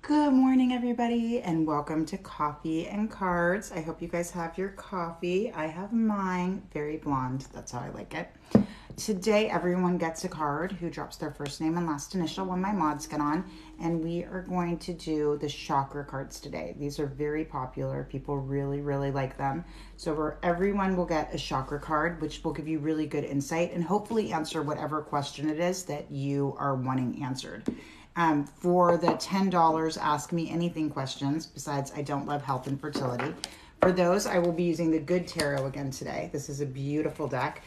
Good morning, everybody, and welcome to Coffee and Cards. I hope you guys have your coffee. I have mine, very blonde. That's how I like it. Today, everyone gets a card who drops their first name and last initial when my mods get on, and we are going to do the chakra cards today. These are very popular. People really, really like them. So everyone will get a chakra card, which will give you really good insight and hopefully answer whatever question it is that you are wanting answered. For the $10 Ask Me Anything questions, besides I don't love health and fertility, for those I will be using the Good Tarot again today. This is a beautiful deck.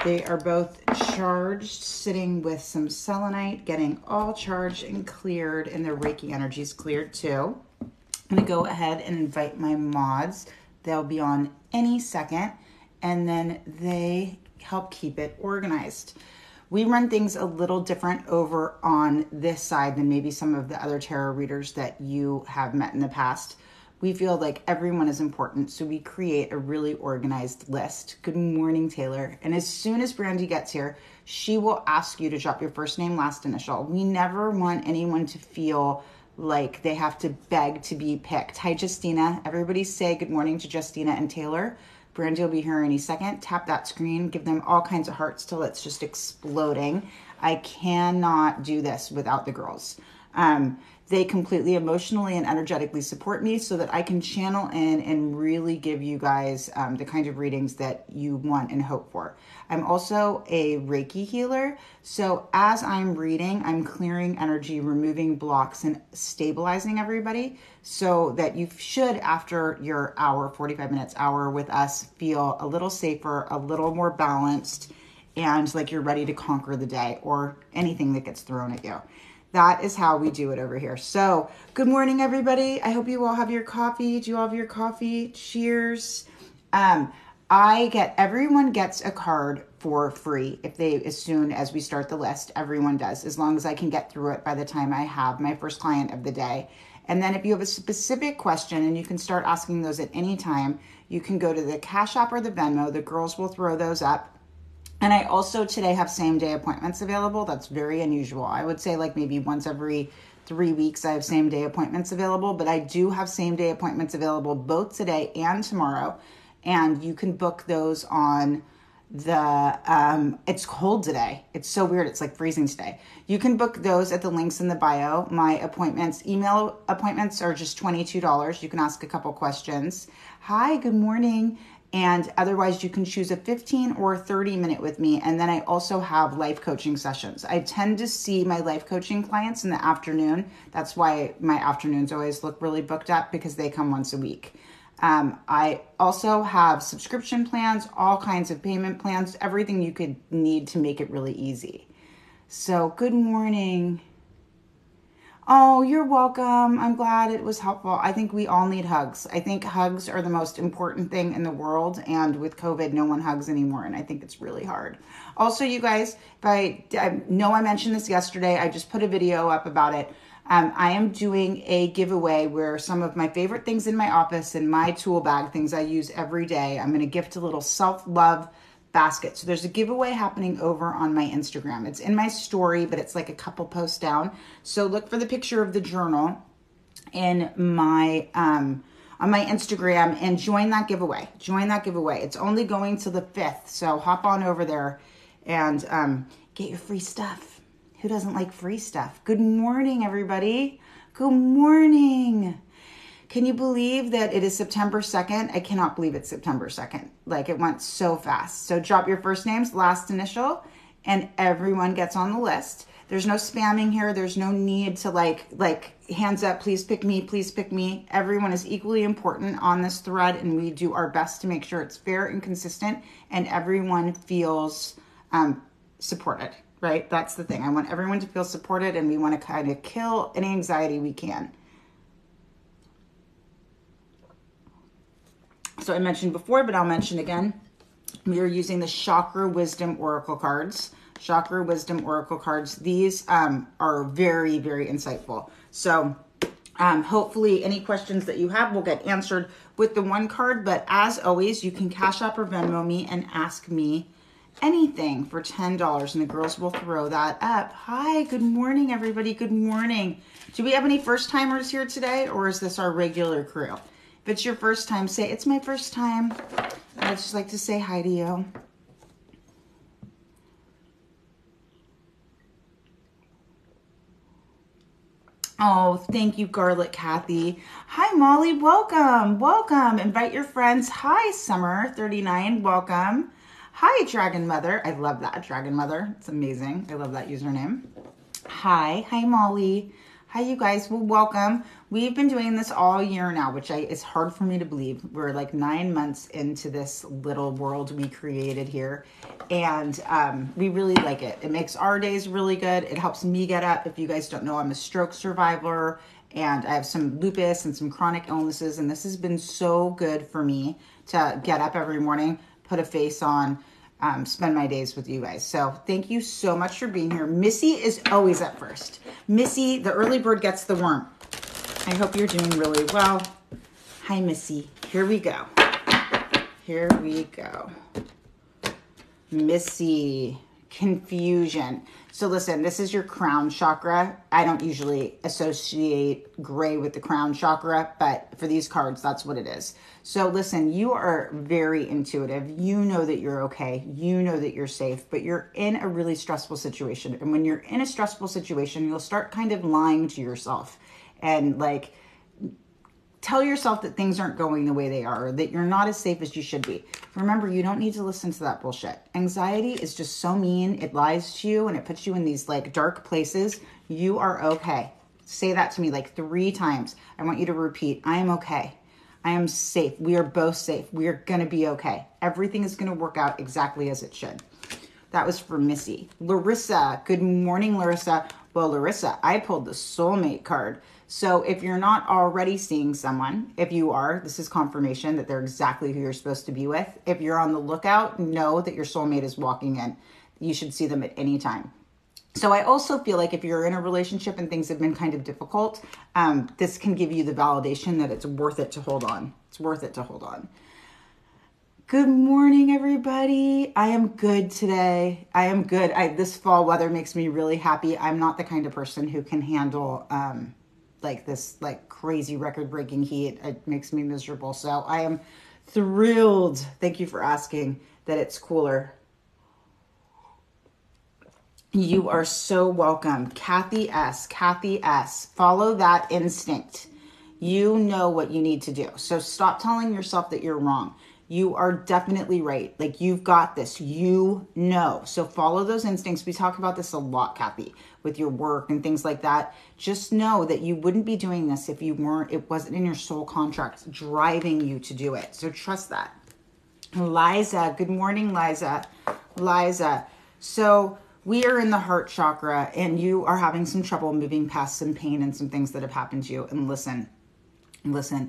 They are both charged, sitting with some selenite, getting all charged and cleared, and their Reiki energies cleared too. I'm going to go ahead and invite my mods. They'll be on any second, and then they help keep it organized. We run things a little different over on this side than maybe some of the other tarot readers that you have met in the past. We feel like everyone is important, so we create a really organized list. Good morning, Taylor. And as soon as Brandy gets here, she will ask you to drop your first name, last initial. We never want anyone to feel like they have to beg to be picked. Hi, Justina. Everybody say good morning to Justina and Taylor. Brandy will be here any second. Tap that screen, give them all kinds of hearts till it's just exploding. I cannot do this without the girls. They completely emotionally and energetically support me so that I can channel in and really give you guys the kind of readings that you want and hope for. I'm also a Reiki healer. So as I'm reading, I'm clearing energy, removing blocks, and stabilizing everybody so that you should, after your hour, 45 minutes, hour with us, feel a little safer, a little more balanced, and like you're ready to conquer the day or anything that gets thrown at you. That is how we do it over here. So good morning, everybody. I hope you all have your coffee. Do you all have your coffee? Cheers. Everyone gets a card for free as soon as we start the list. Everyone does, as long as I can get through it by the time I have my first client of the day. And then if you have a specific question, and you can start asking those at any time, you can go to the Cash App or the Venmo. The girls will throw those up. And I also today have same day appointments available. That's very unusual. I would say like maybe once every 3 weeks I have same day appointments available, but I do have same day appointments available both today and tomorrow. And you can book those on it's cold today. It's so weird. It's like freezing today. You can book those at the links in the bio. My email appointments are just $22. You can ask a couple questions. Hi, good morning. And otherwise, you can choose a 15 or 30 minute with me. And then I also have life coaching sessions. I tend to see my life coaching clients in the afternoon. That's why my afternoons always look really booked up, because they come once a week. I also have subscription plans, all kinds of payment plans, everything you could need to make it really easy. So good morning. Oh, you're welcome. I'm glad it was helpful. I think we all need hugs. I think hugs are the most important thing in the world. And with COVID, no one hugs anymore. And I think it's really hard. Also, you guys, I know I mentioned this yesterday. I just put a video up about it. I am doing a giveaway where some of my favorite things in my office and my tool bag, things I use every day, I'm going to gift a little self-love basket. So there's a giveaway happening over on my Instagram. It's in my story, but it's like a couple posts down. So look for the picture of the journal in my on my Instagram and join that giveaway. Join that giveaway. It's only going to the 5th. So hop on over there and get your free stuff. Who doesn't like free stuff? Good morning, everybody. Good morning. Can you believe that it is September 2nd? I cannot believe it's September 2nd. Like, it went so fast. So drop your first names, last initial, and everyone gets on the list. There's no spamming here. There's no need to like hands up, please pick me, please pick me. Everyone is equally important on this thread, and we do our best to make sure it's fair and consistent and everyone feels supported, right? That's the thing. I want everyone to feel supported, and we want to kind of kill any anxiety we can. So I mentioned before, but I'll mention again, we are using the Chakra Wisdom Oracle cards. Chakra Wisdom Oracle cards. These are very, very insightful. So hopefully any questions that you have will get answered with the one card. But as always, you can Cash App or Venmo me and ask me anything for $10, and the girls will throw that up. Hi, good morning, everybody. Good morning. Do we have any first timers here today, or is this our regular crew? If it's your first time, say, it's my first time. I'd just like to say hi to you. Oh, thank you, Garlic Kathy. Hi, Molly. Welcome. Welcome. Invite your friends. Hi, Summer39. Welcome. Hi, Dragon Mother. I love that, Dragon Mother. It's amazing. I love that username. Hi. Hi, Molly. Hi, you guys. Well, welcome. We've been doing this all year now, which it's hard for me to believe. We're like 9 months into this little world we created here, and we really like it. It makes our days really good. It helps me get up. If you guys don't know, I'm a stroke survivor, and I have some lupus and some chronic illnesses, and this has been so good for me to get up every morning, put a face on, spend my days with you guys. So thank you so much for being here. Missy is always up first. Missy, the early bird gets the worm. I hope you're doing really well. Hi, Missy. Here we go. Here we go. Missy, confusion. So listen, this is your crown chakra. I don't usually associate gray with the crown chakra, but for these cards, that's what it is. So listen, you are very intuitive. You know that you're okay. You know that you're safe, but you're in a really stressful situation. And when you're in a stressful situation, you'll start kind of lying to yourself and like tell yourself that things aren't going the way they are, or that you're not as safe as you should be. Remember, you don't need to listen to that bullshit. Anxiety is just so mean. It lies to you and it puts you in these like dark places. You are okay. Say that to me like 3 times. I want you to repeat, I am okay. I am safe. We are both safe. We are going to be okay. Everything is going to work out exactly as it should. That was for Missy. Larissa, good morning, Larissa. Well, Larissa, I pulled the soulmate card. So if you're not already seeing someone, if you are, this is confirmation that they're exactly who you're supposed to be with. If you're on the lookout, know that your soulmate is walking in. You should see them at any time. So I also feel like if you're in a relationship and things have been kind of difficult, this can give you the validation that it's worth it to hold on. It's worth it to hold on. Good morning, everybody. I am good today. I am good. This fall weather makes me really happy. I'm not the kind of person who can handle like this like crazy record-breaking heat. It makes me miserable. So I am thrilled. Thank you for asking that it's cooler. You are so welcome. Kathy S. Kathy S. Follow that instinct. You know what you need to do. So stop telling yourself that you're wrong. You are definitely right. Like, you've got this. You know. So follow those instincts. We talk about this a lot, Kathy, with your work and things like that. Just know that you wouldn't be doing this if it wasn't in your soul contract driving you to do it. So trust that. Liza, good morning, Liza. Liza. So we are in the heart chakra, and you are having some trouble moving past some pain and some things that have happened to you. And listen,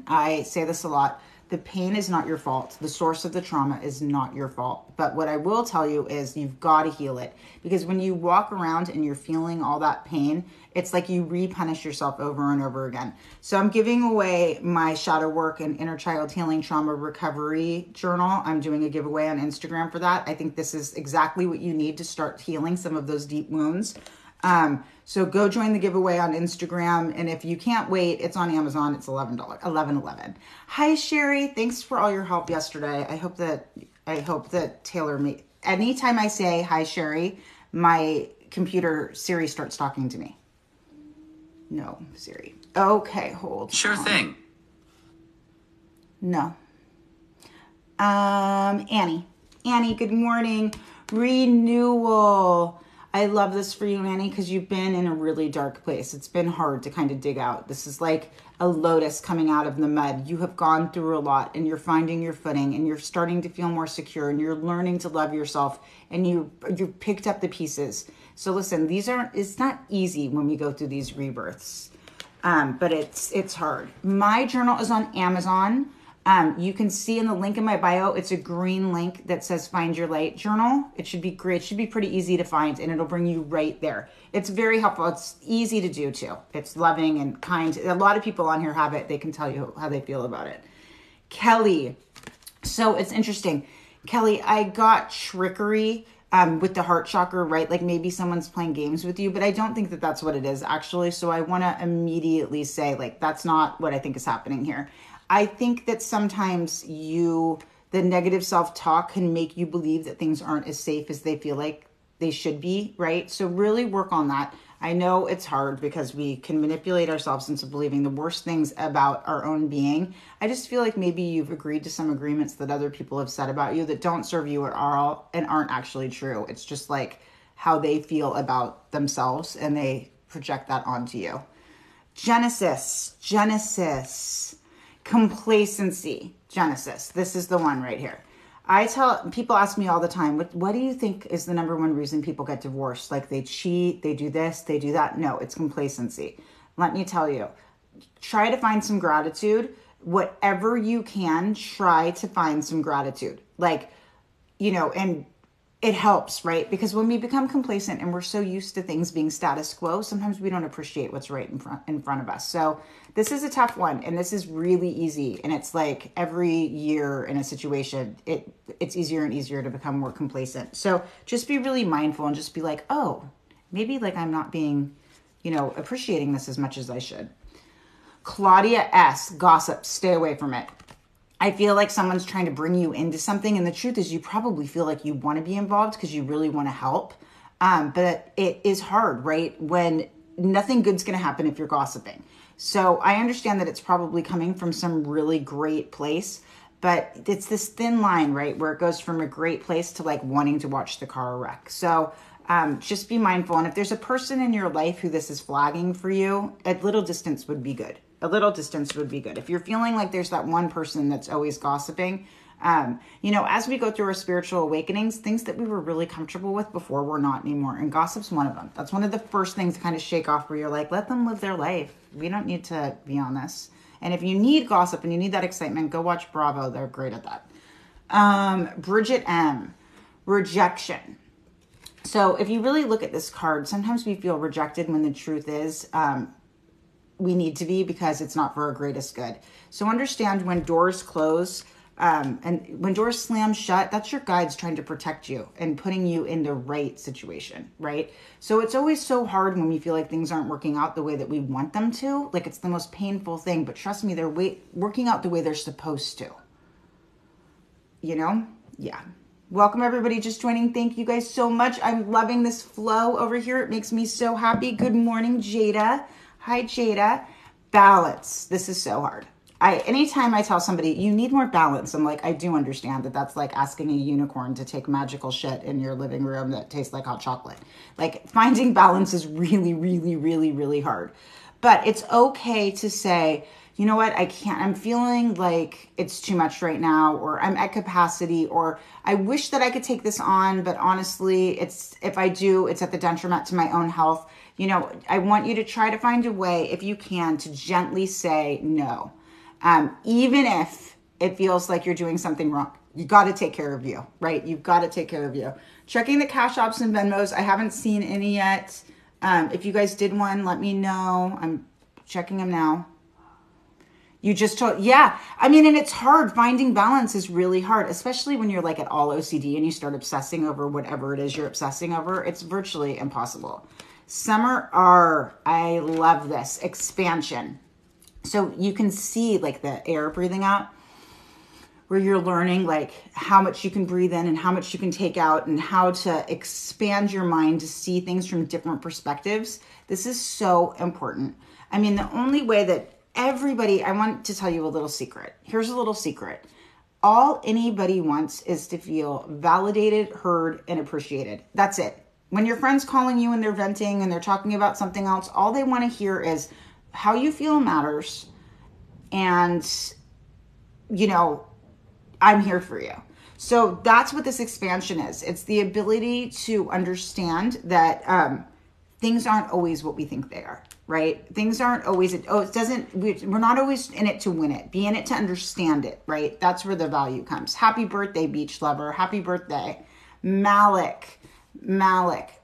I say this a lot. The pain is not your fault. The source of the trauma is not your fault. But what I will tell you is you've got to heal it. Because when you walk around and you're feeling all that pain, it's like you repunish yourself over and over again. So I'm giving away my shadow work and inner child healing trauma recovery journal. I'm doing a giveaway on Instagram for that. I think this is exactly what you need to start healing some of those deep wounds. So go join the giveaway on Instagram. And if you can't wait, it's on Amazon. It's $11. Hi, Sherry. Thanks for all your help yesterday. I hope that Taylor anytime I say hi, Sherry, my computer Siri starts talking to me. No, Siri. Okay, hold. Sure on. Thing. No. Annie, good morning. Renewal. I love this for you, Annie, because you've been in a really dark place. It's been hard to kind of dig out. This is like a lotus coming out of the mud. You have gone through a lot, and you're finding your footing, and you're starting to feel more secure, and you're learning to love yourself, and you picked up the pieces. So listen, it's not easy when we go through these rebirths, but it's hard. My journal is on Amazon. You can see in the link in my bio, it's a green link that says Find Your Light Journal. It should be great. It should be pretty easy to find, and it'll bring you right there. It's very helpful. It's easy to do too. It's loving and kind. A lot of people on here have it. They can tell you how they feel about it. Kelly. So it's interesting. Kelly, I got trickery with the heart chakra, right? Like maybe someone's playing games with you, but I don't think that that's what it is actually. So I want to immediately say, like, that's not what I think is happening here. I think that sometimes the negative self-talk can make you believe that things aren't as safe as they feel like they should be, right? So really work on that. I know it's hard because we can manipulate ourselves into believing the worst things about our own being. I just feel like maybe you've agreed to some agreements that other people have said about you that don't serve you at all and aren't actually true. It's just like how they feel about themselves and they project that onto you. Genesis, complacency, Genesis. This is the one right here. People ask me all the time, what do you think is the number one reason people get divorced? Like they cheat, they do this, they do that. No, it's complacency. Let me tell you, try to find some gratitude. Whatever you can, try to find some gratitude. Like, and it helps, right? Because when we become complacent and we're so used to things being status quo, sometimes we don't appreciate what's right in front of us. So this is a tough one, and this is really easy. And it's like every year in a situation, it's easier and easier to become more complacent. So just be really mindful and just be like, oh, maybe like I'm not being, appreciating this as much as I should. Claudia S. Gossip, stay away from it. I feel like someone's trying to bring you into something. And the truth is you probably feel like you want to be involved because you really want to help. But it is hard, right? When nothing good's going to happen if you're gossiping. So I understand that it's probably coming from some really great place, but it's this thin line, right? Where it goes from a great place to like wanting to watch the car wreck. So just be mindful. And if there's a person in your life who this is flagging for you, a little distance would be good. A little distance would be good. If you're feeling like there's that one person that's always gossiping, as we go through our spiritual awakenings, things that we were really comfortable with before we're not anymore. And gossip's one of them. That's one of the first things to kind of shake off where you're like, let them live their life. We don't need to be on this. And if you need gossip and you need that excitement, go watch Bravo. They're great at that. Bridget M. Rejection. So if you really look at this card, sometimes we feel rejected when the truth is, we need to be because it's not for our greatest good. So understand when doors close and when doors slam shut, that's your guides trying to protect you and putting you in the right situation, right? So it's always so hard when we feel like things aren't working out the way that we want them to. Like it's the most painful thing, but trust me, they're working out the way they're supposed to. Yeah. Welcome everybody just joining. Thank you guys so much. I'm loving this flow over here. It makes me so happy. Good morning, Jada. Hi, Jada. Balance. This is so hard. Anytime I tell somebody you need more balance, I'm like, I do understand that that's like asking a unicorn to take magical shit in your living room that tastes like hot chocolate. Like finding balance is really, really, really, really hard. But it's okay to say, you know what, I can't, I'm feeling like it's too much right now, or I'm at capacity, or I wish that I could take this on, but honestly, if I do, it's at the detriment to my own health. I want you to try to find a way, if you can, to gently say no. Even if it feels like you're doing something wrong, you got to take care of you, right? You've got to take care of you. Checking the Cash Apps and Venmos. I haven't seen any yet. If you guys did one, let me know. I'm checking them now. You just told, yeah. I mean, and it's hard. Finding balance is really hard, especially when you're like at all OCD and you start obsessing over whatever it is you're obsessing over. It's virtually impossible. Summer R, I love this. Expansion. So you can see like the air breathing out, where you're learning like how much you can breathe in and how much you can take out and how to expand your mind to see things from different perspectives. This is so important. I mean, the only way that I want to tell you a little secret. Here's a little secret. All anybody wants is to feel validated, heard, and appreciated. That's it. When your friend's calling you and they're venting and they're talking about something else, all they want to hear is how you feel matters. And, I'm here for you. So that's what this expansion is. It's the ability to understand that things aren't always what we think they are, right? Things aren't always, we're not always in it to win it. Be in it to understand it, right? That's where the value comes. Happy birthday, beach lover. Happy birthday. Malik,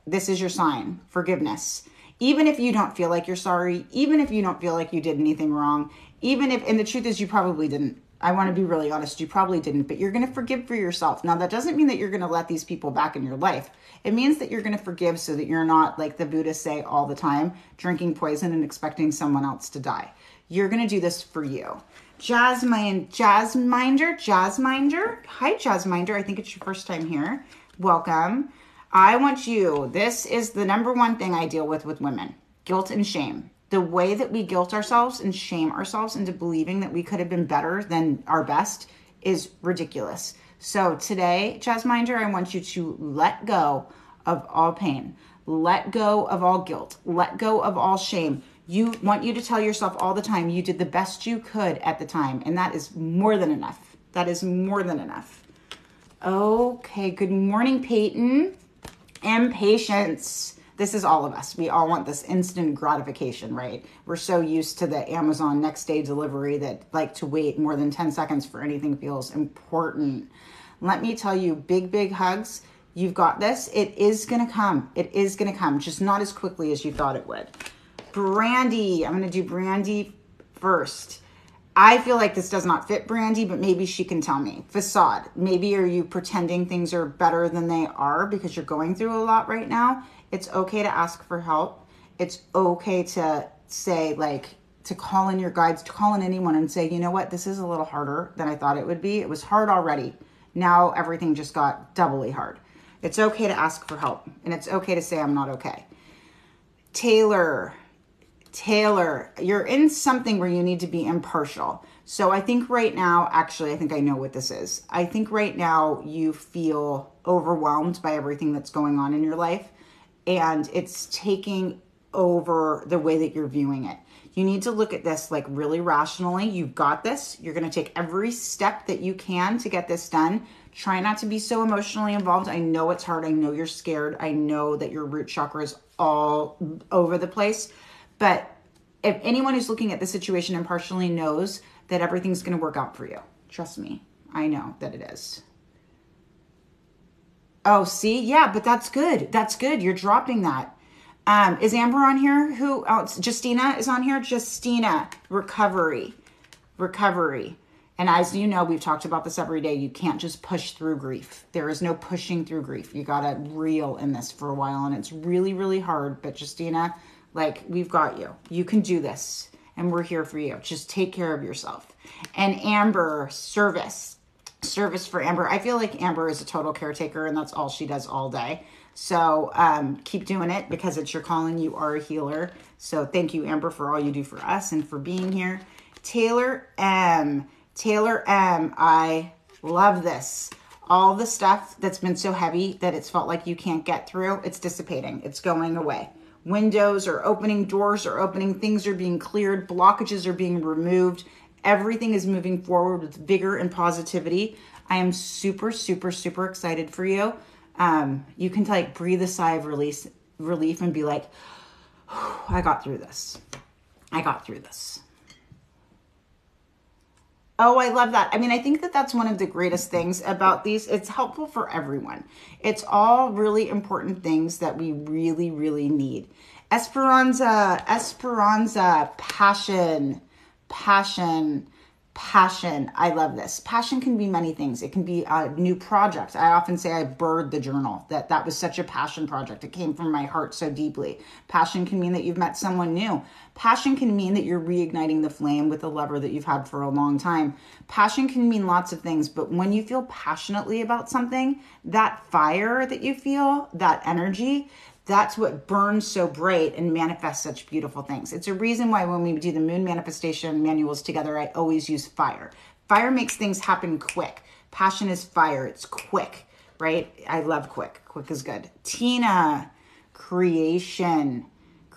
this is your sign. Forgiveness. Even if you don't feel like you're sorry, even if you don't feel like you did anything wrong, and the truth is you probably didn't. I want to be really honest. You probably didn't, but you're going to forgive for yourself. Now, that doesn't mean that you're going to let these people back in your life. It means that you're going to forgive so that you're not, like the Buddhists say all the time, drinking poison and expecting someone else to die. You're going to do this for you. Jazzminder. Hi, Jazzminder. I think it's your first time here. Welcome. I want you, this is the number one thing I deal with women, guilt and shame. The way that we guilt ourselves and shame ourselves into believing that we could have been better than our best is ridiculous. So today, Jazzminder, I want you to let go of all pain, let go of all guilt, let go of all shame. You want you to tell yourself all the time, you did the best you could at the time. And that is more than enough. That is more than enough. Okay. Good morning, Peyton. Impatience. This is all of us. We all want this instant gratification, right? We're so used to the Amazon next day delivery that like to wait more than 10 seconds for anything feels important. Let me tell you, big, big hugs. You've got this. It is going to come. It is going to come, just not as quickly as you thought it would. Brandy. I'm going to do Brandy first. I feel like this does not fit Brandy, but maybe she can tell me. Facade. Maybe are you pretending things are better than they are because you're going through a lot right now? It's okay to ask for help. It's okay to say, like, to call in your guides, to call in anyone and say, you know what, this is a little harder than I thought it would be. It was hard already. Now everything just got doubly hard. It's okay to ask for help. And it's okay to say, I'm not okay. Taylor, you're in something where you need to be impartial. So I think right now, actually, I think I know what this is. I think right now you feel overwhelmed by everything that's going on in your life. And it's taking over the way that you're viewing it. You need to look at this like really rationally. You've got this. You're going to take every step that you can to get this done. Try not to be so emotionally involved. I know it's hard. I know you're scared. I know that your root chakra is all over the place. But if anyone who's looking at the situation impartially knows that everything's going to work out for you. Trust me. I know that it is. Oh, see? Yeah, but that's good. That's good. You're dropping that. Is Amber on here? Who else? Justina is on here. Justina, recovery. And as you know, we've talked about this every day. You can't just push through grief. There is no pushing through grief. You got to reel in this for a while. And it's really, really hard. But Justina, like, we've got you. You can do this. And we're here for you. Just take care of yourself. And Amber, service for Amber. I feel like Amber is a total caretaker and that's all she does all day. So keep doing it because it's your calling. You are a healer. So thank you, Amber, for all you do for us and for being here. Taylor M. I love this. All the stuff that's been so heavy that it's felt like you can't get through, it's dissipating. It's going away. Windows are opening, doors are opening, things are being cleared, blockages are being removed. Everything is moving forward with vigor and positivity. I am super, super, super excited for you. You can like breathe a sigh of relief and be like, I got through this. Oh, I love that. I mean, I think that that's one of the greatest things about these. It's helpful for everyone. It's all really important things that we really, really need. Esperanza, passion. I love this. Passion can be many things. It can be a new project. I often say I birthed the journal. That was such a passion project. It came from my heart so deeply. Passion can mean that you've met someone new. Passion can mean that you're reigniting the flame with a lover that you've had for a long time. Passion can mean lots of things, but when you feel passionately about something, that fire that you feel, that energy, that's what burns so bright and manifests such beautiful things. It's a reason why when we do the moon manifestation manuals together, I always use fire. Fire makes things happen quick. Passion is fire. It's quick, right? I love quick. Quick is good. Tina, creation.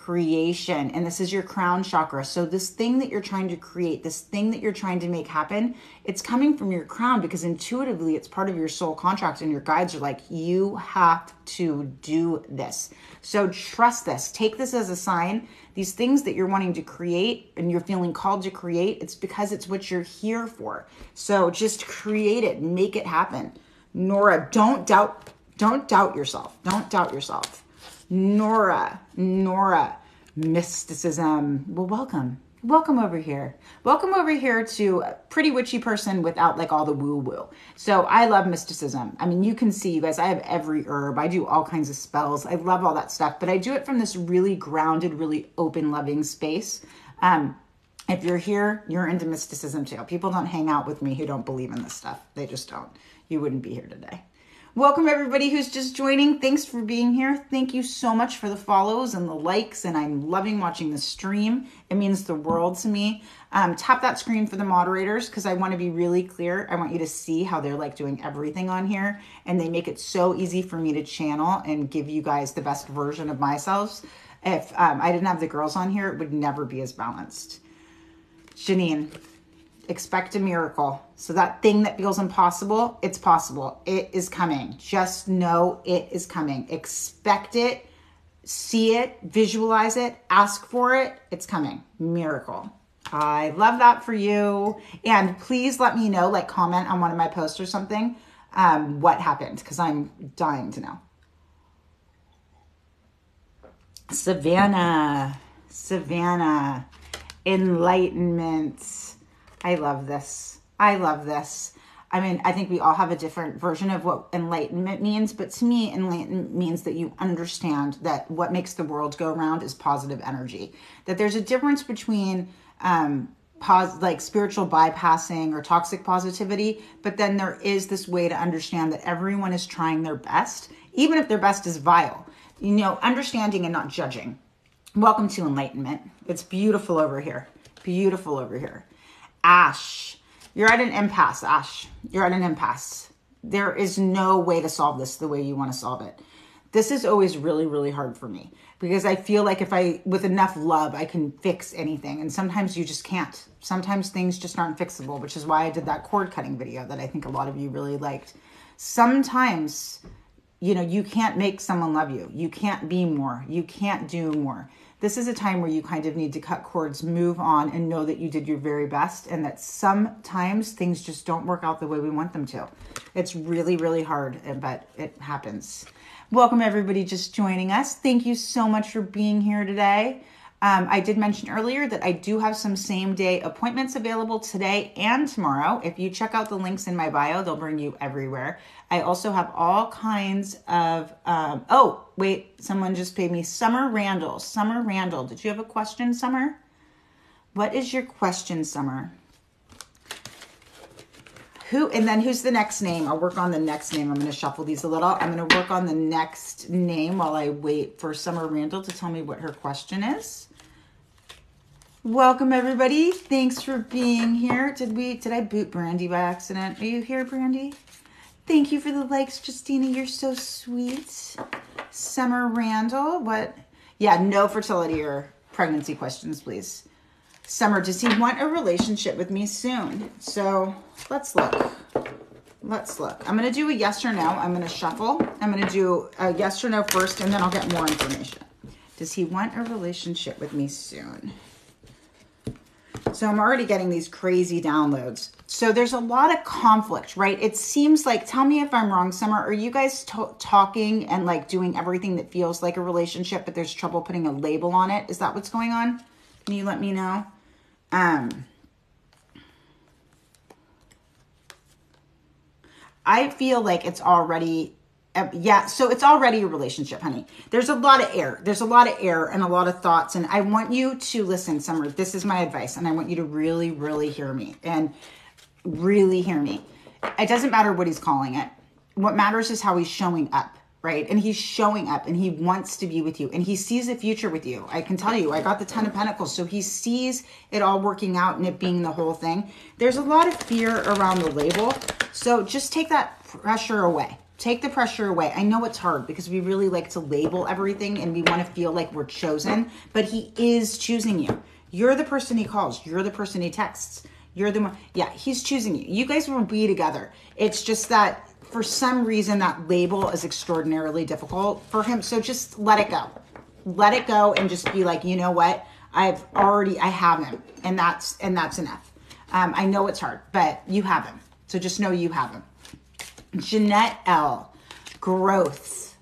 And this is your crown chakra. So this thing that you're trying to create, this thing that you're trying to make happen, it's coming from your crown because intuitively it's part of your soul contract and your guides are like, you have to do this. So trust this. Take this as a sign. These things that you're wanting to create and you're feeling called to create, it's because it's what you're here for. So just create it, make it happen. Nora, don't doubt yourself. Don't doubt yourself. Nora, mysticism. Well, welcome. welcome over here. Welcome over here to a pretty witchy person without like all the woo woo. So I love mysticism. I mean, you can see, you guys, I have every herb. I do all kinds of spells. I love all that stuff, but I do it from this really grounded, really open, loving space. If you're here, you're into mysticism too. People don't hang out with me who don't believe in this stuff. They just don't. You wouldn't be here today. Welcome everybody who's just joining. Thanks for being here. Thank you so much for the follows and the likes, and I'm loving watching the stream. It means the world to me. Tap that screen for the moderators because I want to be really clear. I want you to see how they're like doing everything on here, and they make it so easy for me to channel and give you guys the best version of myself. If I didn't have the girls on here, it would never be as balanced. Janine, expect a miracle. So that thing that feels impossible, it's possible. It is coming. Just know it is coming. Expect it, see it, visualize it, ask for it. It's coming. Miracle. I love that for you. And please let me know, like comment on one of my posts or something, what happened, because I'm dying to know. Savannah, enlightenment. I love this. I love this. I mean, I think we all have a different version of what enlightenment means, but to me, enlightenment means that you understand that what makes the world go round is positive energy. That there's a difference between like spiritual bypassing or toxic positivity, but then there is this way to understand that everyone is trying their best, even if their best is vile. You know, understanding and not judging. Welcome to enlightenment. It's beautiful over here. Beautiful over here. Ash, you're at an impasse, Ash. You're at an impasse. There is no way to solve this the way you want to solve it. This is always really, really hard for me because I feel like with enough love, I can fix anything. And sometimes you just can't. Sometimes things just aren't fixable, which is why I did that cord cutting video that I think a lot of you really liked. Sometimes, you know, you can't make someone love you. You can't be more. You can't do more. This is a time where you kind of need to cut cords, move on, and know that you did your very best and that sometimes things just don't work out the way we want them to. It's really, really hard, but it happens. Welcome everybody just joining us. Thank you so much for being here today. I did mention earlier that I do have some same day appointments available today and tomorrow. If you check out the links in my bio, they'll bring you everywhere. I also have all kinds of, oh, wait, someone just paid me. Summer Randall. Summer Randall. Did you have a question, Summer? What is your question, Summer? And then who's the next name? I'll work on the next name. I'm going to shuffle these a little. I'm going to work on the next name while I wait for Summer Randall to tell me what her question is. Welcome everybody. Thanks for being here. Did I boot Brandy by accident? Are you here, Brandy? Thank you for the likes, Justina. You're so sweet. Summer Randall. What? Yeah, no fertility or pregnancy questions, please. Summer, does he want a relationship with me soon? So let's look. Let's look. I'm going to do a yes or no. I'm going to shuffle. I'm going to do a yes or no first, and then I'll get more information. Does he want a relationship with me soon? So I'm already getting these crazy downloads. So there's a lot of conflict, right? It seems like, tell me if I'm wrong, Summer, are you guys talking and like doing everything that feels like a relationship, but there's trouble putting a label on it? Is that what's going on? Can you let me know? I feel like it's already, so it's already a relationship, honey. There's a lot of air. There's a lot of air and a lot of thoughts. And I want you to listen, Summer. This is my advice. And I want you to really, really hear me and really hear me. It doesn't matter what he's calling it. What matters is how he's showing up, right? And he's showing up and he wants to be with you and he sees a future with you. I can tell you, I got the 10 of Pentacles. So he sees it all working out and it being the whole thing. There's a lot of fear around the label. So just take that pressure away. Take the pressure away. I know it's hard because we really like to label everything and we want to feel like we're chosen, but he is choosing you. You're the person he calls. You're the person he texts. You're the one. Yeah, he's choosing you. You guys will be together. It's just that for some reason that label is extraordinarily difficult for him. So just let it go. Let it go and just be like, you know what? I have him and that's enough. I know it's hard, but you have him. So just know you have him. Jeanette L. Growth.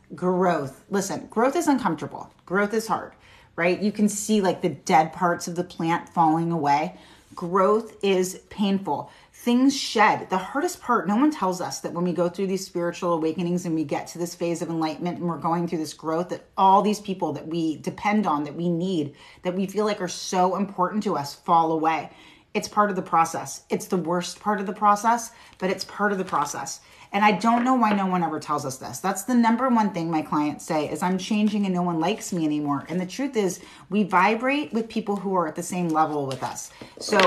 Listen, growth is uncomfortable. Growth is hard. right? You can see like the dead parts of the plant falling away. Growth is painful. Things shed. The hardest part, no one tells us that when we go through these spiritual awakenings and we get to this phase of enlightenment and we're going through this growth, that all these people that we depend on, that we need, that we feel like are so important to us fall away. It's part of the process. It's the worst part of the process, but it's part of the process. And I don't know why no one ever tells us this. That's the number one thing my clients say is I'm changing and no one likes me anymore. And the truth is we vibrate with people who are at the same level with us. So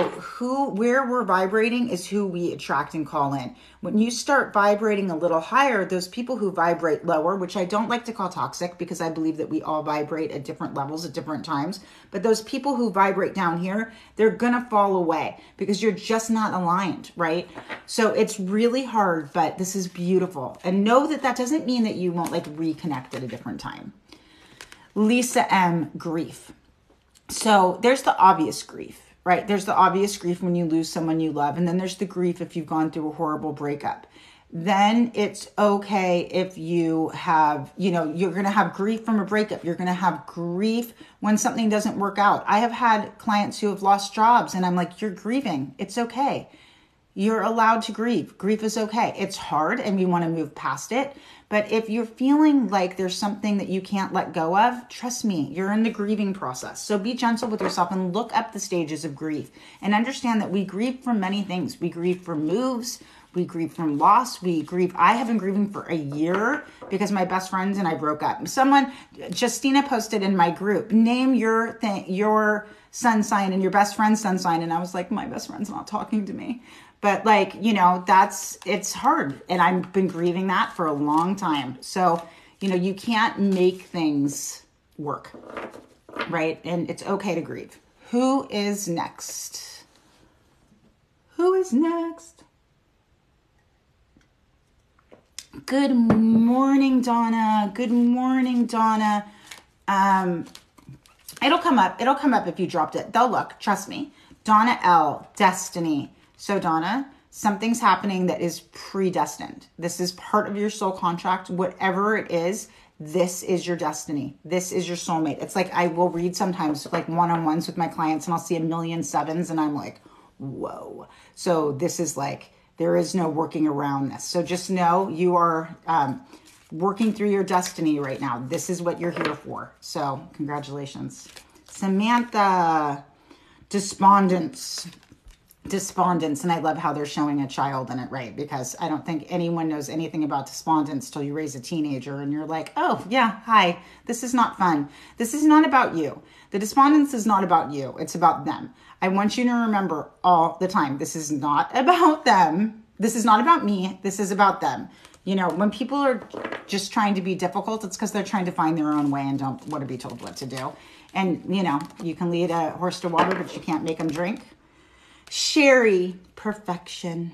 where we're vibrating is who we attract and call in. When you start vibrating a little higher, those people who vibrate lower, which I don't like to call toxic because I believe that we all vibrate at different levels at different times. But those people who vibrate down here, they're going to fall away because you're just not aligned, right? So it's really hard, but this is beautiful. And know that that doesn't mean that you won't like reconnect at a different time. Lisa M, grief. So there's the obvious grief, right? There's the obvious grief when you lose someone you love. And then there's the grief if you've gone through a horrible breakup. Then it's okay if you have, you're going to have grief from a breakup. You're going to have grief when something doesn't work out. I have had clients who have lost jobs and I'm like, you're grieving. It's okay. You're allowed to grieve. Grief is okay. It's hard and we want to move past it. But if you're feeling like there's something that you can't let go of, trust me, you're in the grieving process. So be gentle with yourself and look up the stages of grief and understand that we grieve from many things. We grieve from moves. We grieve from loss. I have been grieving for a year because my best friend and I broke up. Justina posted in my group, name your sun sign and your best friend's sun sign. And I was like, my best friend's not talking to me. But it's hard. And I've been grieving that for a long time. So, you can't make things work, right? And it's okay to grieve. Who is next? Who is next? Good morning, Donna. Good morning, Donna. It'll come up if you dropped it. They'll look, trust me. Donna L, Destiny. So Donna, something's happening that is predestined. This is part of your soul contract. Whatever it is, this is your destiny. This is your soulmate. It's like I will read sometimes like one-on-ones with my clients and I'll see 1,000,000 sevens and I'm like, whoa. So this is like, there is no working around this. So just know you are working through your destiny right now. This is what you're here for. So congratulations. Samantha, despondence. And I love how they're showing a child in it, right? Because I don't think anyone knows anything about despondence till you raise a teenager and you're like, oh yeah, hi, this is not fun. This is not about you. The despondence is not about you. It's about them. I want you to remember all the time, this is not about them. This is not about me. This is about them. When people are just trying to be difficult, it's because they're trying to find their own way and don't want to be told what to do. And, you can lead a horse to water, but you can't make them drink. Sherry, perfection,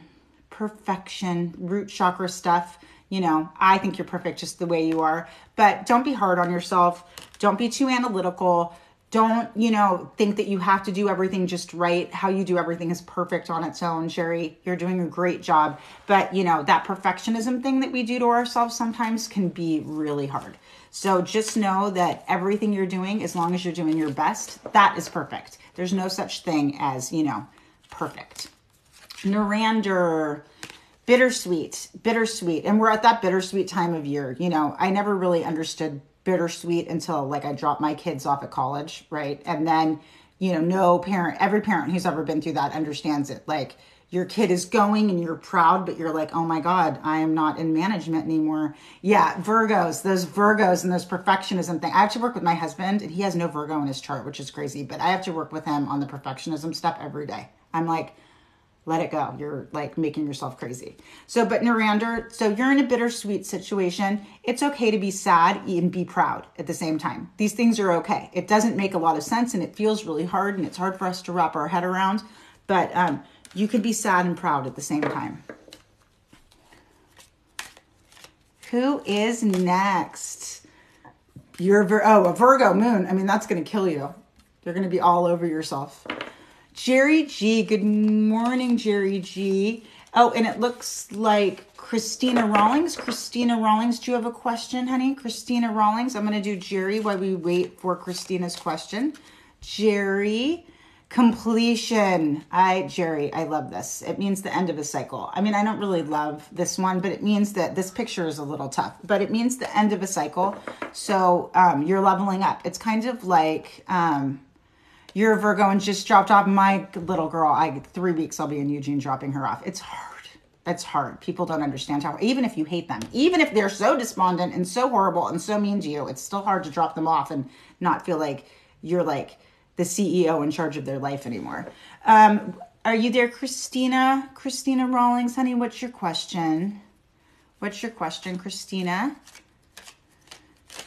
root chakra stuff. I think you're perfect just the way you are, but don't be hard on yourself. Don't be too analytical. Don't, think that you have to do everything just right. How you do everything is perfect on its own. Sherry, you're doing a great job. But, that perfectionism thing that we do to ourselves sometimes can be really hard. So just know that everything you're doing, as long as you're doing your best, that is perfect. There's no such thing as, perfect. Narander, bittersweet. And we're at that bittersweet time of year. I never really understood bittersweet until like I dropped my kids off at college, right? And then, every parent who's ever been through that understands it. Like your kid is going and you're proud, but you're like, oh my God, I am not in management anymore. Yeah, those Virgos and those perfectionism thing. I have to work with my husband and he has no Virgo in his chart, which is crazy, but I have to work with him on the perfectionism stuff every day. I'm like, let it go. You're like making yourself crazy. So, but Narander, so you're in a bittersweet situation. It's okay to be sad and be proud at the same time. These things are okay. It doesn't make a lot of sense and it feels really hard and it's hard for us to wrap our head around, but you can be sad and proud at the same time. Who is next? A Virgo moon. I mean, that's going to kill you. You're going to be all over yourself. Jerry G. Good morning, Jerry G. Oh, and it looks like Christina Rawlings. Christina Rawlings, do you have a question, honey? Christina Rawlings. I'm going to do Jerry while we wait for Christina's question. Jerry, completion. Jerry, I love this. It means the end of a cycle. I mean, I don't really love this one, but it means that this picture is a little tough, but it means the end of a cycle. So you're leveling up. It's kind of like you're a Virgo and just dropped off my little girl. 3 weeks I'll be in Eugene dropping her off. It's hard. It's hard. People don't understand how, even if you hate them, even if they're so despondent and so horrible and so mean to you, it's still hard to drop them off and not feel like you're like the CEO in charge of their life anymore. Are you there, Christina? Christina Rawlings, honey, what's your question? What's your question, Christina?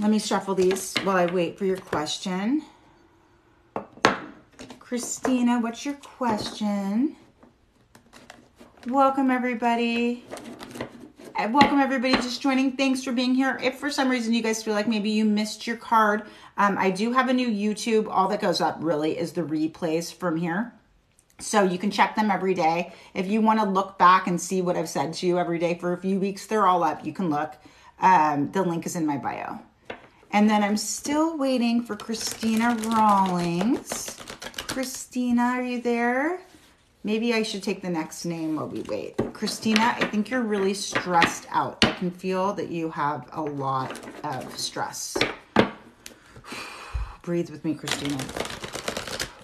Let me shuffle these while I wait for your question. Christina, what's your question? Welcome, everybody. Welcome, everybody just joining. Thanks for being here. If for some reason you guys feel like maybe you missed your card, I do have a new YouTube. All that goes up really is the replays from here. So you can check them every day. If you want to look back and see what I've said to you every day for a few weeks, they're all up. You can look. The link is in my bio. And then I'm still waiting for Christina Rawlings. Christina, are you there? Maybe I should take the next name while we wait. Christina, I think you're really stressed out. I can feel that you have a lot of stress. Breathe with me, Christina.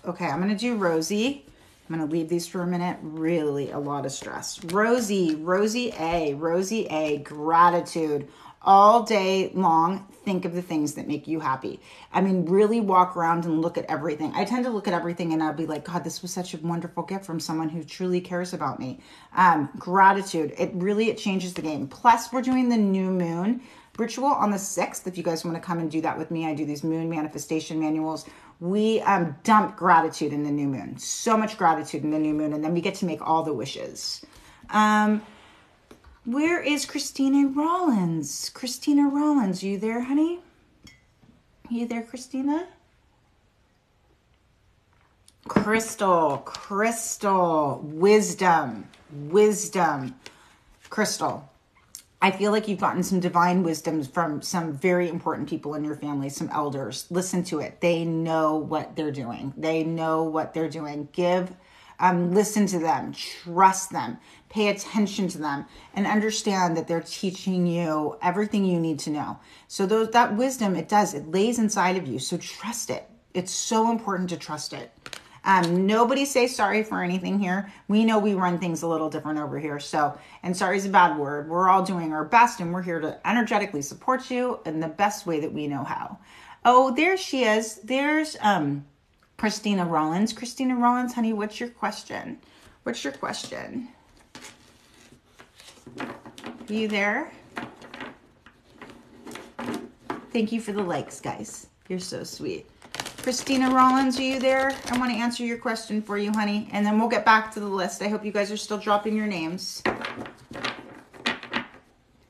Okay, I'm going to do Rosie. I'm going to leave these for a minute. Really a lot of stress. Rosie A, gratitude. All day long, think of the things that make you happy. I mean, really walk around and look at everything. I tend to look at everything and I'll be like, God, this was such a wonderful gift from someone who truly cares about me. Gratitude, it changes the game. Plus, we're doing the new moon ritual on the 6th. If you guys want to come and do that with me, I do these moon manifestation manuals. We dump gratitude in the new moon. So much gratitude in the new moon. And then we get to make all the wishes. Where is Christina Rawlings? Christina Rawlings, you there, honey? You there, Christina? Crystal, wisdom. Crystal, I feel like you've gotten some divine wisdom from some very important people in your family, some elders. Listen to it. They know what they're doing. Listen to them, trust them, pay attention to them, and understand that they're teaching you everything you need to know. So that wisdom, it lays inside of you. So trust it. It's so important to trust it. Nobody say sorry for anything here. We know we run things a little different over here. So, and sorry is a bad word. We're all doing our best and we're here to energetically support you in the best way that we know how. Oh, there she is. There's, Christina Rawlings. Christina Rawlings, honey, what's your question? Are you there? Thank you for the likes, guys. You're so sweet. Christina Rawlings, are you there? I want to answer your question for you, honey, and then we'll get back to the list. I hope you guys are still dropping your names.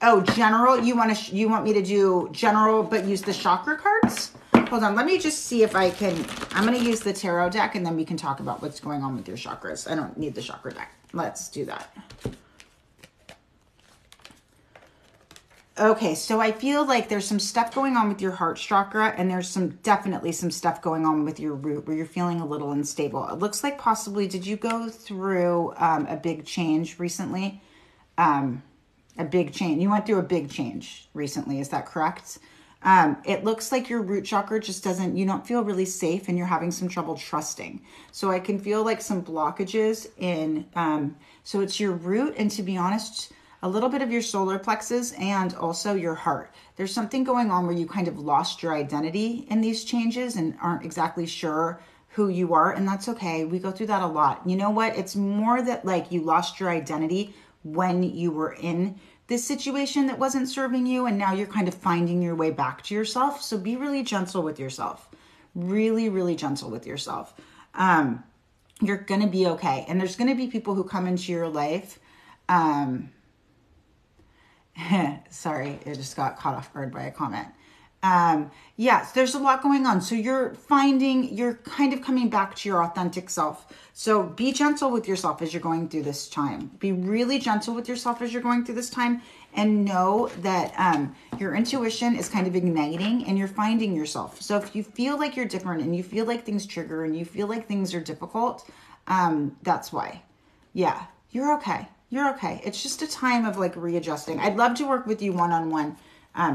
Oh, general. You want me to do general, but use the chakra cards? Hold on. Let me just see if I can. I'm going to use the tarot deck, and then we can talk about what's going on with your chakras. I don't need the chakra deck. Let's do that. Okay, so I feel like there's some stuff going on with your heart chakra, and there's definitely some stuff going on with your root where you're feeling a little unstable. It looks like possibly, did you go through a big change recently? You went through a big change recently, is that correct? It looks like your root chakra just you don't feel really safe and you're having some trouble trusting. So I can feel like some blockages in, so it's your root, and to be honest, a little bit of your solar plexus and also your heart. There's something going on where you kind of lost your identity in these changes and aren't exactly sure who you are, and that's okay. We go through that a lot. You know what? It's more that like you lost your identity when you were in this situation that wasn't serving you, and now you're kind of finding your way back to yourself. So be really gentle with yourself. Really, really gentle with yourself. You're going to be okay. And there's going to be people who come into your life. Sorry, I just got caught off guard by a comment. Yes, there's a lot going on. So you're kind of coming back to your authentic self. So be gentle with yourself as you're going through this time. Be really gentle with yourself as you're going through this time, and know that your intuition is kind of igniting and you're finding yourself. So if you feel like you're different and you feel like things trigger and you feel like things are difficult, that's why. Yeah, you're okay. You're okay. It's just a time of like readjusting. I'd love to work with you one-on-one.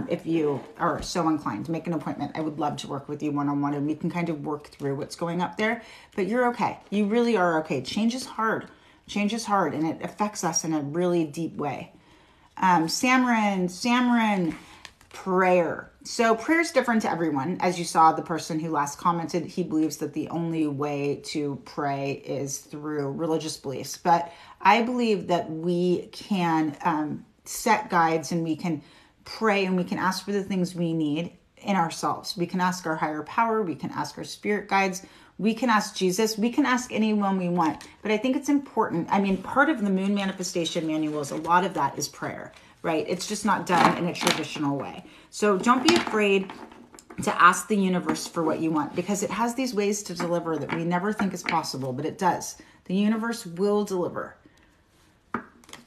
If you are so inclined, make an appointment. I would love to work with you one-on-one and we can kind of work through what's going up there. But you're okay. You really are okay. Change is hard. Change is hard and it affects us in a really deep way. Samron, prayer. So prayer is different to everyone. As you saw, the person who last commented, he believes that the only way to pray is through religious beliefs. But I believe that we can set guides and we can pray and we can ask for the things we need in ourselves. We can ask our higher power. We can ask our spirit guides. We can ask Jesus. We can ask anyone we want. But I think it's important. I mean, part of the Moon Manifestation Manuals, a lot of that is prayer, right? It's just not done in a traditional way. So don't be afraid to ask the universe for what you want, because it has these ways to deliver that we never think is possible, but it does. The universe will deliver.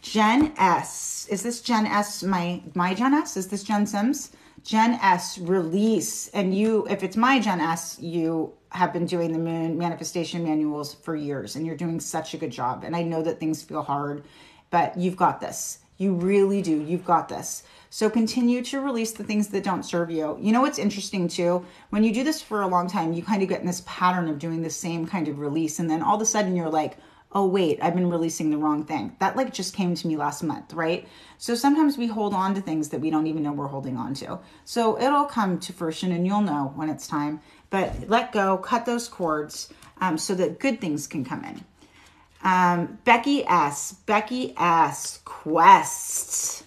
Jen S. Is this Jen S? My Jen S? Is this Jen Sims? Jen S, release. And you, if it's my Jen S, you have been doing the Moon Manifestation Manuals for years and you're doing such a good job. And I know that things feel hard, but you've got this. You really do. You've got this. So continue to release the things that don't serve you. You know what's interesting too? When you do this for a long time, you kind of get in this pattern of doing the same kind of release. And then all of a sudden you're like, oh wait, I've been releasing the wrong thing. That like just came to me last month, right? So sometimes we hold on to things that we don't even know we're holding on to. So it'll come to fruition and you'll know when it's time. But let go, cut those cords so that good things can come in. Becky S, quest.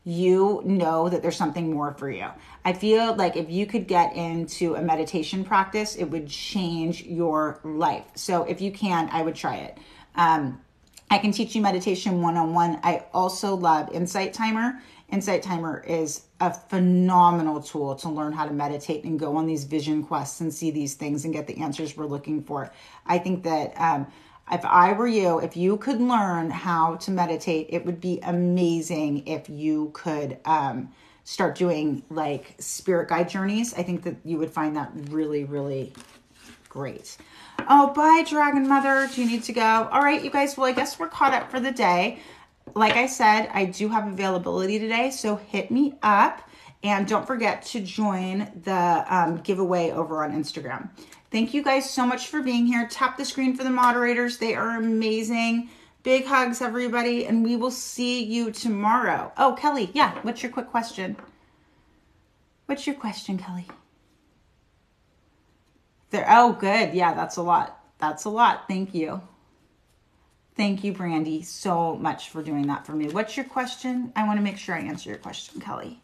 You know that there's something more for you. I feel like if you could get into a meditation practice, it would change your life. So if you can, I would try it. I can teach you meditation one-on-one. I also love Insight Timer. Insight Timer is a phenomenal tool to learn how to meditate and go on these vision quests and see these things and get the answers we're looking for. I think that if I were you, if you could learn how to meditate, it would be amazing if you could start doing like spirit guide journeys. I think that you would find that really, really great. Oh, bye, Dragon Mother. Do you need to go? All right, you guys. Well, I guess we're caught up for the day. Like I said, I do have availability today, so hit me up. And don't forget to join the giveaway over on Instagram. Thank you guys so much for being here. Tap the screen for the moderators. They are amazing. Big hugs, everybody, and we will see you tomorrow. Oh, Kelly, yeah, what's your quick question? What's your question, Kelly? Oh, good. Yeah, that's a lot. That's a lot. Thank you. Thank you, Brandy, so much for doing that for me. What's your question? I want to make sure I answer your question, Kelly.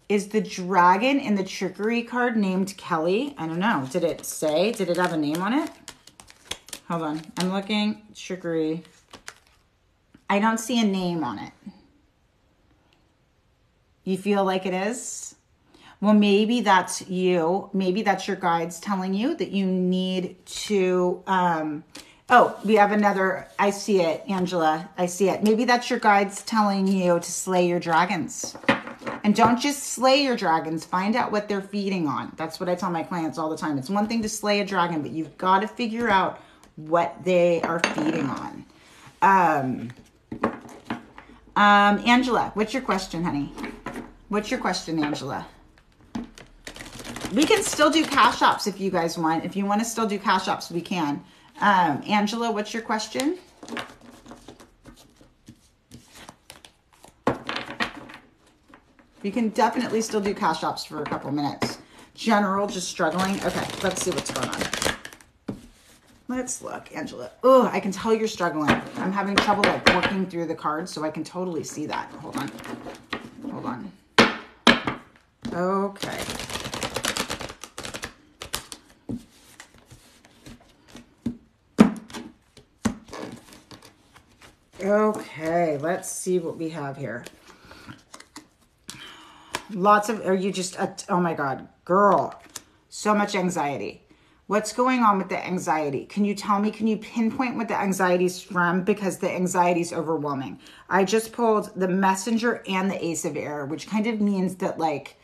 Is the dragon in the trickery card named Kelly? I don't know. Did it say? Did it have a name on it? Hold on. I'm looking. Trickery. I don't see a name on it. You feel like it is? Well, maybe that's you. Maybe that's your guides telling you that you need to... oh, we have another... I see it, Angela. I see it. Maybe that's your guides telling you to slay your dragons. And don't just slay your dragons. Find out what they're feeding on. That's what I tell my clients all the time. It's one thing to slay a dragon, but you've got to figure out what they are feeding on. Angela, what's your question, honey? What's your question, Angela? We can still do cash apps if you guys want. If you want to still do cash apps, we can. Angela, what's your question? You can definitely still do cash apps for a couple minutes. General, just struggling. Okay, let's see what's going on. Let's look, Angela. Oh, I can tell you're struggling. I'm having trouble like working through the cards, so I can totally see that. Hold on. Hold on. Okay. Okay, let's see what we have here. Lots of, are you just, oh my God, girl, so much anxiety. What's going on with the anxiety? Can you tell me, can you pinpoint what the anxiety is from? Because the anxiety is overwhelming. I just pulled the Messenger and the Ace of Air, which kind of means that like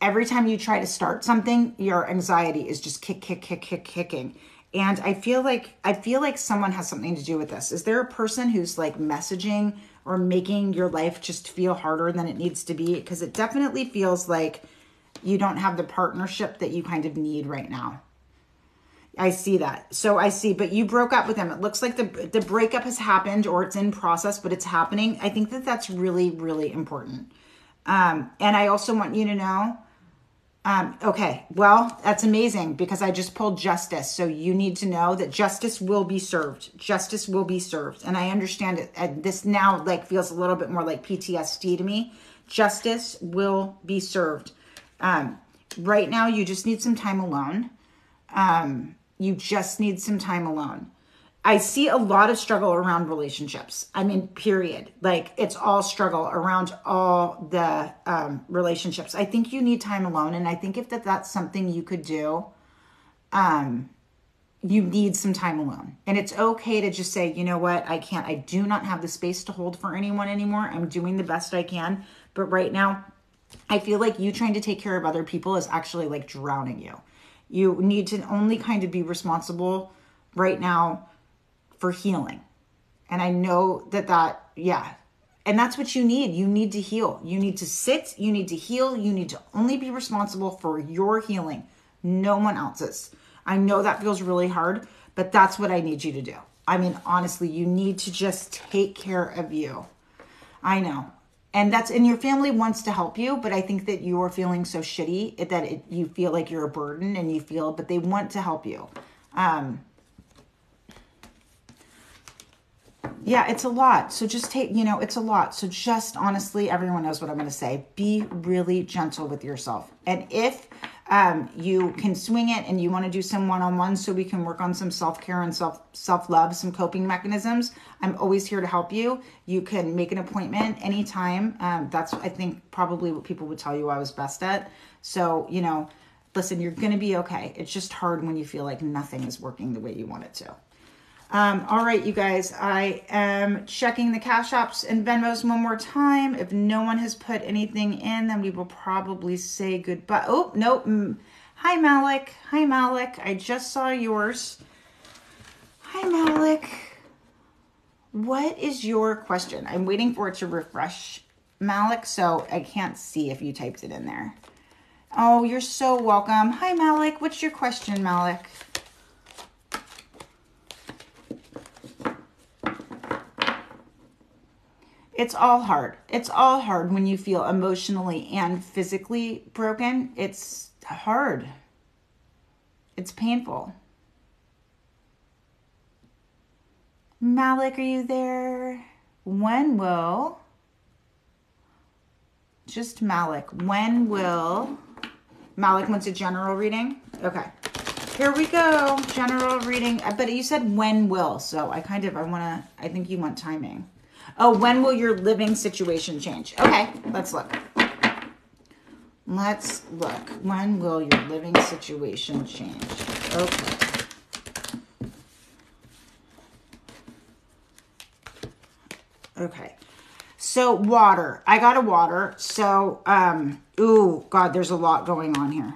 every time you try to start something, your anxiety is just kicking. And I feel like someone has something to do with this. Is there a person who's like messaging or making your life just feel harder than it needs to be? Because it definitely feels like you don't have the partnership that you kind of need right now. I see that. So I see, but you broke up with him. It looks like the breakup has happened or it's in process, but it's happening. I think that that's really, really important. And I also want you to know, okay, well, that's amazing because I just pulled justice. So you need to know that justice will be served. Justice will be served. And I understand it. And this now like feels a little bit more like PTSD to me. Justice will be served. Right now, you just need some time alone. You just need some time alone. I see a lot of struggle around relationships. I mean, period. Like it's all struggle around all the relationships. I think you need time alone. And I think if that's something you could do, you need some time alone. And it's okay to just say, you know what, I do not have the space to hold for anyone anymore. I'm doing the best I can. But right now, I feel like you trying to take care of other people is actually like drowning you. You need to only kind of be responsible right now for healing. And I know yeah. And that's what you need. You need to heal. You need to sit. You need to heal. You need to only be responsible for your healing, no one else's. I know that feels really hard, but that's what I need you to do. I mean, honestly, you need to just take care of you. I know. And your family wants to help you, but I think that you are feeling so shitty that you feel like you're a burden and but they want to help you. Yeah, it's a lot. So just it's a lot. So just honestly, everyone knows what I'm going to say. Be really gentle with yourself. And if you can swing it and you want to do some one-on-one so we can work on some self-care and self-love, some coping mechanisms, I'm always here to help you. You can make an appointment anytime. That's, I think, probably what people would tell you I was best at. So, listen, you're going to be okay. It's just hard when you feel like nothing is working the way you want it to. All right, you guys, I am checking the Cash Apps and Venmos one more time. If no one has put anything in, then we will probably say goodbye. Oh, nope. Hi, Malik. Hi, Malik. I just saw yours. Hi, Malik. What is your question? I'm waiting for it to refresh, Malik, so I can't see if you typed it in there. Oh, you're so welcome. Hi, Malik. What's your question, Malik? It's all hard. It's all hard when you feel emotionally and physically broken. It's hard. It's painful. Malik, are you there? When will Malik wants a general reading? Okay. Here we go. General reading. But you said when will, so I think you want timing. Oh, when will your living situation change? Okay, let's look. When will your living situation change? Okay. Okay. So water. I got a water. So, ooh, God, there's a lot going on here.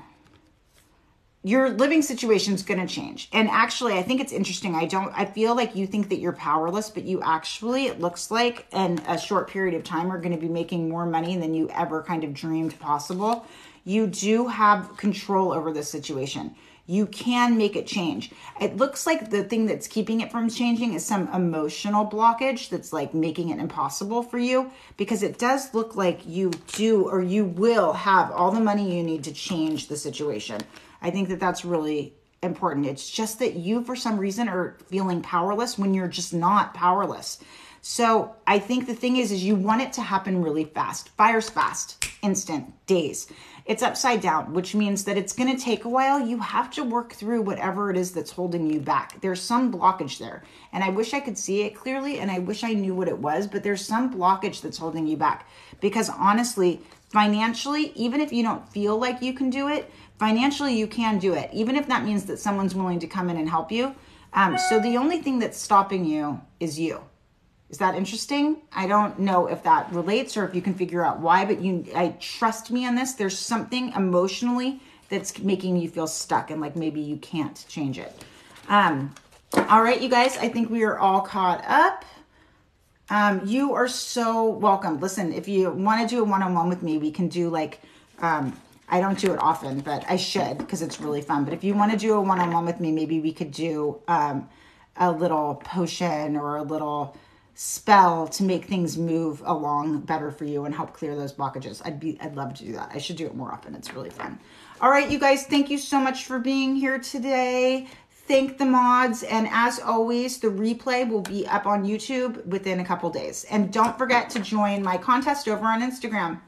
Your living situation is going to change. And actually, I think it's interesting. I feel like you think that you're powerless, but you actually, it looks like in a short period of time, are going to be making more money than you ever kind of dreamed possible. You do have control over this situation. You can make it change. It looks like the thing that's keeping it from changing is some emotional blockage that's like making it impossible for you, because it does look like you do, or you will have all the money you need to change the situation. I think that that's really important. It's just that you, for some reason, are feeling powerless when you're just not powerless. So I think the thing is you want it to happen really fast. Fire's fast, instant, days. it's upside down, which means that it's going to take a while. You have to work through whatever it is that's holding you back. There's some blockage there. And I wish I could see it clearly, and I wish I knew what it was, but there's some blockage that's holding you back. Because honestly, financially, even if you don't feel like you can do it, financially you can do it, even if that means that someone's willing to come in and help you. So the only thing that's stopping you is you. Is that interesting? I don't know if that relates or if you can figure out why, but I trust me on this. There's something emotionally that's making you feel stuck and like maybe you can't change it. All right, you guys, I think we are all caught up. You are so welcome. Listen, if you want to do a one-on-one with me, we can do like, I don't do it often, but I should because it's really fun. But if you want to do a one-on-one with me, maybe we could do a little potion or a little spell to make things move along better for you and help clear those blockages. I'd love to do that. I should do it more often. It's really fun. All right, you guys, thank you so much for being here today. Thank the mods. And as always, the replay will be up on YouTube within a couple days. And don't forget to join my contest over on Instagram.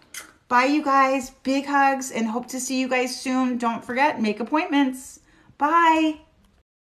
Bye, you guys. Big hugs and hope to see you guys soon. Don't forget, make appointments. Bye.